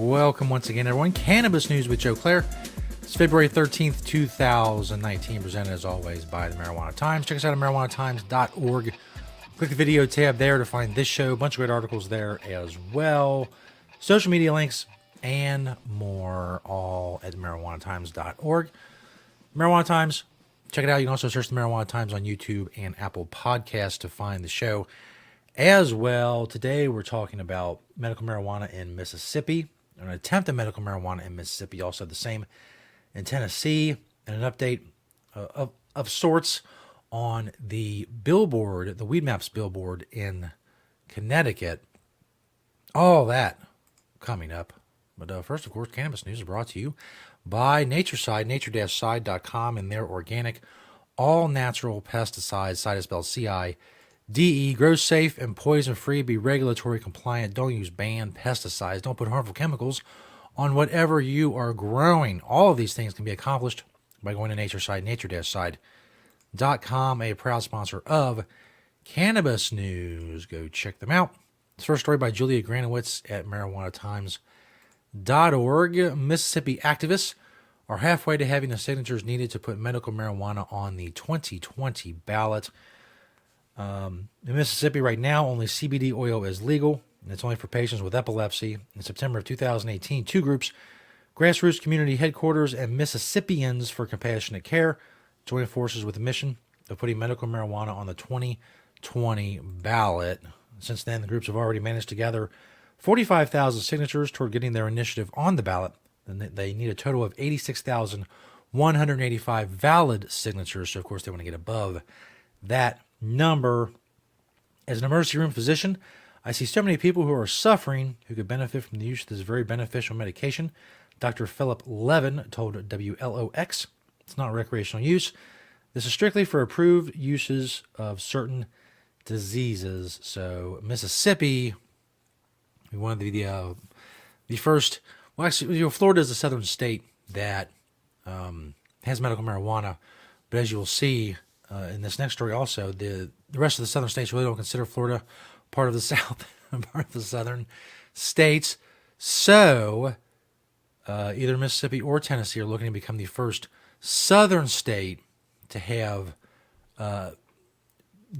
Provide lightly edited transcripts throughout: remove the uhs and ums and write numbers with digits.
Welcome once again, everyone. Cannabis News with Joe Klare. It's February 13th, 2019, presented as always by the Marijuana Times. Check us out at marijuanatimes.org. Click the video tab there to find this show. A bunch of great articles there as well. Social media links and more, all at marijuanatimes.org. Marijuana Times, check it out. You can also search the Marijuana Times on YouTube and Apple Podcasts to find the show as well. Today we're talking about medical marijuana in Mississippi, an attempt at medical marijuana in Mississippi, also the same in Tennessee, and an update of sorts on the billboard, the Weedmaps billboard in Connecticut. All that coming up. But first, of course, Cannabis News is brought to you by Natureside, nature-side.com, and their organic, all-natural pesticides. Side is spelled C-I-D-E. Grow safe and poison-free. Be regulatory compliant. Don't use banned pesticides. Don't put harmful chemicals on whatever you are growing. All of these things can be accomplished by going to Natureside, nature-side.com, a proud sponsor of Cannabis News. Go check them out. This first story by Julia Granowitz at marijuanatimes.org. Mississippi activists are halfway to having the signatures needed to put medical marijuana on the 2020 ballot. In Mississippi right now, only CBD oil is legal, and it's only for patients with epilepsy. In September of 2018, two groups, Grassroots Community Headquarters and Mississippians for Compassionate Care, joined forces with the mission of putting medical marijuana on the 2020 ballot. Since then, the groups have already managed to gather 45,000 signatures toward getting their initiative on the ballot. And they need a total of 86,185 valid signatures. So, of course, they want to get above that number. As an emergency room physician, I see so many people who are suffering who could benefit from the use of this very beneficial medication. Dr. Philip Levin told WLOX, it's not recreational use. This is strictly for approved uses of certain diseases. So Mississippi, one of the first, well, actually, Florida is the southern state that has medical marijuana. But as you will see in this next story also, the rest of the southern states really don't consider Florida part of the South, part of the southern states. So either Mississippi or Tennessee are looking to become the first southern state to have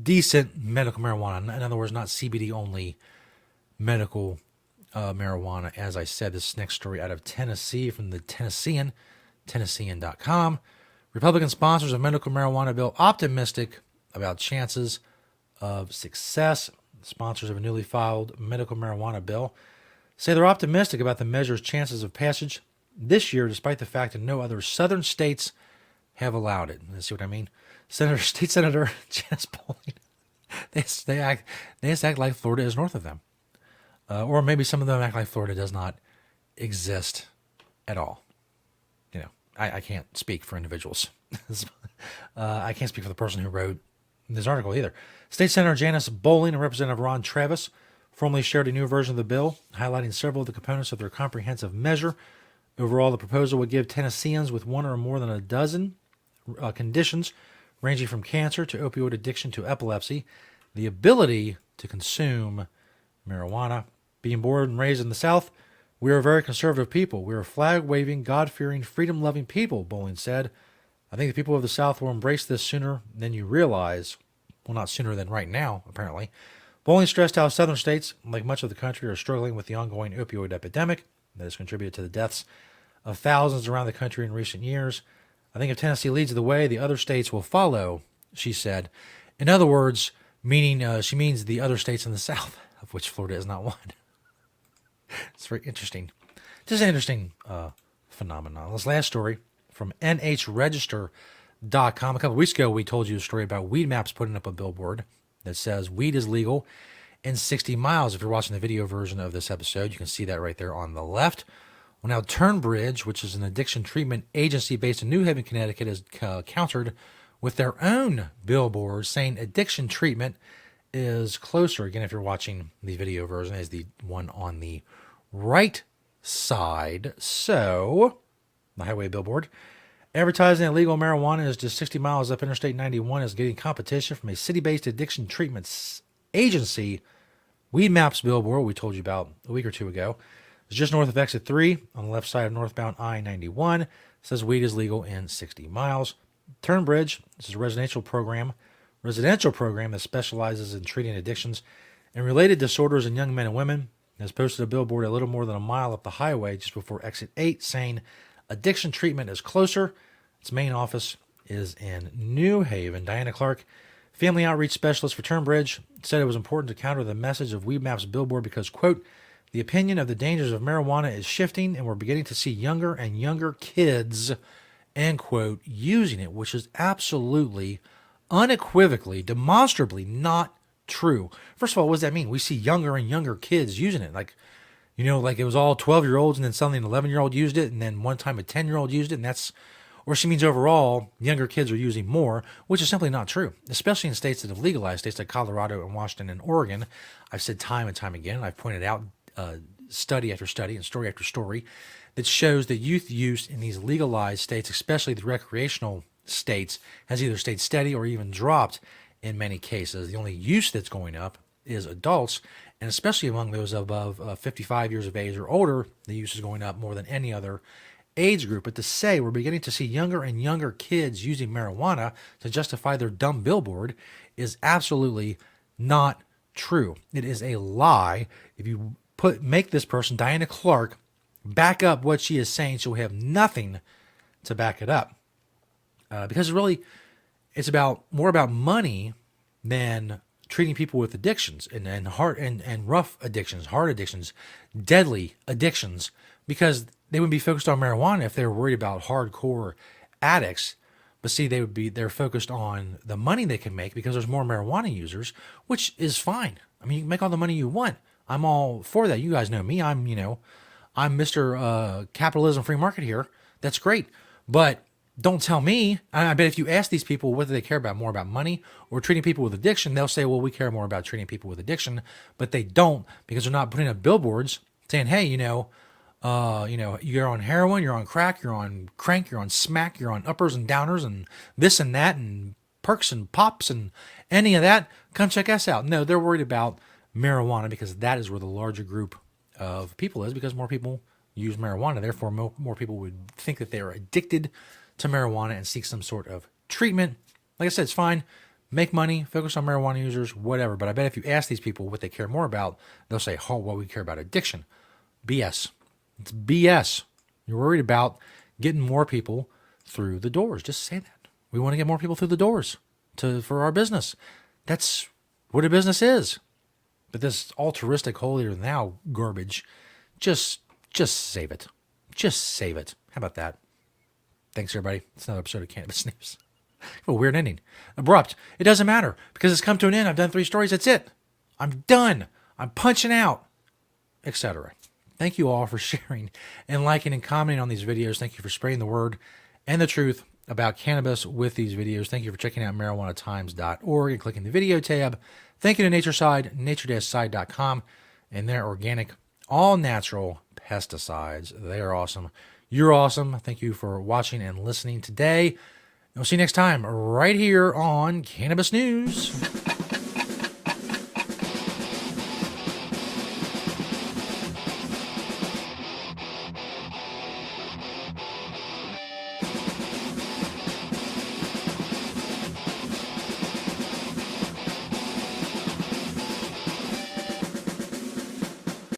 decent medical marijuana. In other words, not CBD only medical marijuana. As I said, this next story out of Tennessee from the Tennessean, Tennessean.com. Republican sponsors of medical marijuana bill optimistic about chances of success. Sponsors of a newly filed medical marijuana bill say they're optimistic about the measure's chances of passage this year, despite the fact that no other southern states have allowed it. See what I mean? State Senator Janice Bowling, they just act like Florida is north of them. Or maybe some of them act like Florida does not exist at all. You know, I can't speak for individuals. I can't speak for the person who wrote this article either. State Senator Janice Bowling and Representative Ron Travis formally shared a new version of the bill, highlighting several of the components of their comprehensive measure. Overall, the proposal would give Tennesseans with one or more than a dozen conditions, ranging from cancer to opioid addiction to epilepsy, the ability to consume marijuana. Being born and raised in the South, we are a very conservative people. We are flag-waving, God-fearing, freedom-loving people, Bowling said. I think the people of the South will embrace this sooner than you realize. Well, not sooner than right now, apparently. Bowling stressed how southern states, like much of the country, are struggling with the ongoing opioid epidemic that has contributed to the deaths of thousands around the country in recent years. I think if Tennessee leads the way, the other states will follow, she said. In other words, meaning she means the other states in the South, of which Florida is not one. It's very interesting. Just an interesting phenomenon. This last story from NHRegister.com. A couple of weeks ago, we told you a story about Weedmaps putting up a billboard that says weed is legal in 60 miles. If you're watching the video version of this episode, you can see that right there on the left. Well, now Turnbridge, which is an addiction treatment agency based in New Haven, Connecticut, has countered with their own billboard saying addiction treatment is closer. Again, if you're watching the video version, is the one on the right side. So, the highway billboard. Advertising illegal marijuana is just 60 miles up Interstate 91 is getting competition from a city-based addiction treatment agency. Weedmaps billboard, we told you about a week or two ago, It's just north of exit 3 on the left side of northbound I-91. It says weed is legal in 60 miles. Turnbridge, this is a residential program that specializes in treating addictions and related disorders in young men and women. It has posted a billboard a little more than a mile up the highway just before exit 8 saying addiction treatment is closer. Its main office is in New Haven. Diana Clark, family outreach specialist for Turnbridge, said it was important to counter the message of Weedmaps billboard because, quote, the opinion of the dangers of marijuana is shifting and we're beginning to see younger and younger kids, end quote, using it, which is absolutely, unequivocally, demonstrably not true. First of all, what does that mean? We see younger and younger kids using it. Like it was all 12-year-olds and then suddenly an 11-year-old used it and then one time a 10-year-old used it, and that's, or she means overall younger kids are using more, which is simply not true, especially in states that have legalized, states like Colorado and Washington and Oregon. I've said time and time again, and I've pointed out study after study and story after story that shows that youth use in these legalized states, especially the recreational states, has either stayed steady or even dropped in many cases. The only use that's going up is adults, and especially among those above 55 years of age or older, the use is going up more than any other age group. But to say we're beginning to see younger and younger kids using marijuana to justify their dumb billboard is absolutely not true. It is a lie. If you make this person, Diana Clark, back up what she is saying, she'll have nothing to back it up. Because really, it's more about money than treating people with addictions and rough addictions, hard addictions, deadly addictions, because they wouldn't be focused on marijuana if they were worried about hardcore addicts. But see, they're focused on the money they can make because there's more marijuana users, which is fine. I mean, you can make all the money you want. I'm all for that. You guys know me. I'm Mr. Capitalism free market here. That's great. But don't tell me. I bet if you ask these people whether they care about more about money or treating people with addiction, they'll say, well, we care more about treating people with addiction. But they don't, because they're not putting up billboards saying, hey, you're on heroin, you're on crack, you're on crank, you're on smack, you're on uppers and downers and this and that and perks and pops and any of that. Come check us out. No, they're worried about marijuana because that is where the larger group of people is, because more people use marijuana. Therefore, more people would think that they are addicted to marijuana and seek some sort of treatment. Like I said, it's fine. Make money, focus on marijuana users, whatever. But I bet if you ask these people what they care more about, they'll say, oh, well, we care about addiction. BS. It's BS. You're worried about getting more people through the doors. Just say that. We want to get more people through the doors for our business. That's what a business is. But this altruistic, holier than thou garbage, just save it. Just save it. How about that? Thanks, everybody. It's another episode of Cannabis News. A weird ending. Abrupt. It doesn't matter because it's come to an end. I've done 3 stories. That's it. I'm done. I'm punching out, etc. Thank you all for sharing and liking and commenting on these videos. Thank you for spreading the word and the truth about cannabis with these videos. Thank you for checking out marijuanatimes.org and clicking the video tab. Thank you to Natureside, nature-side.com, and their organic, all-natural pesticides. They are awesome. You're awesome. Thank you for watching and listening today. We'll see you next time right here on Cannabis News.